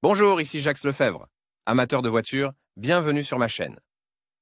Bonjour, ici Jacques Lefebvre. Amateur de voitures, bienvenue sur ma chaîne.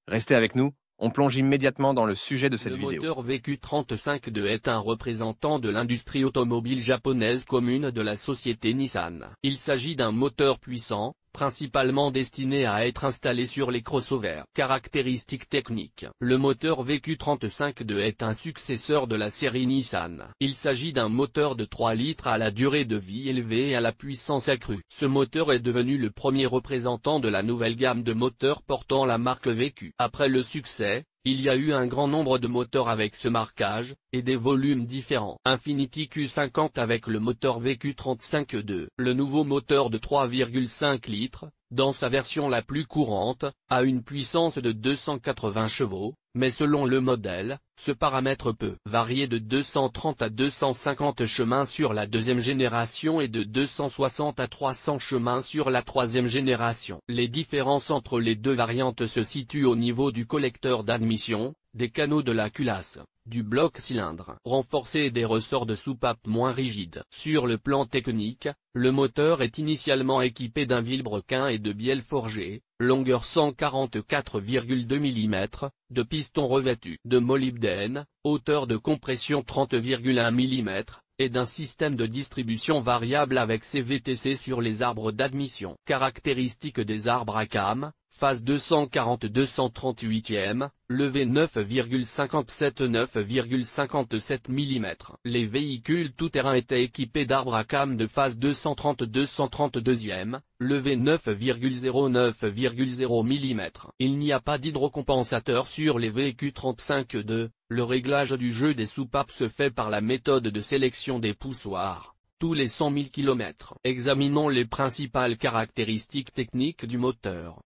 Restez avec nous, on plonge immédiatement dans le sujet de cette vidéo. Le moteur VQ35 est un représentant de l'industrie automobile japonaise commune de la société Nissan. Il s'agit d'un moteur puissant, principalement destiné à être installé sur les crossovers. Caractéristiques techniques. Le moteur VQ35 est un successeur de la série Nissan. Il s'agit d'un moteur de 3 litres à la durée de vie élevée et à la puissance accrue. Ce moteur est devenu le premier représentant de la nouvelle gamme de moteurs portant la marque VQ. Après le succès, il y a eu un grand nombre de moteurs avec ce marquage, et des volumes différents. Infiniti Q50 avec le moteur VQ35. Le nouveau moteur de 3,5 litres, dans sa version la plus courante, a une puissance de 280 chevaux, mais selon le modèle, ce paramètre peut varier de 230 à 250 chemins sur la deuxième génération et de 260 à 300 chemins sur la troisième génération. Les différences entre les deux variantes se situent au niveau du collecteur d'admission, des canaux de la culasse, du bloc cylindre renforcé et des ressorts de soupape moins rigides. Sur le plan technique, le moteur est initialement équipé d'un vilebrequin et de bielle forgée, longueur 144,2 mm, de piston revêtu de molybdène, hauteur de compression 30,1 mm, et d'un système de distribution variable avec CVTC sur les arbres d'admission. Caractéristiques des arbres à cam: phase 240-238e, levé 9,57 mm. Les véhicules tout-terrain étaient équipés d'arbres à cam de phase 230-232e, levé 9,0 mm. Il n'y a pas d'hydrocompensateur sur les VQ35. Le réglage du jeu des soupapes se fait par la méthode de sélection des poussoirs, tous les 100 000 km. Examinons les principales caractéristiques techniques du moteur.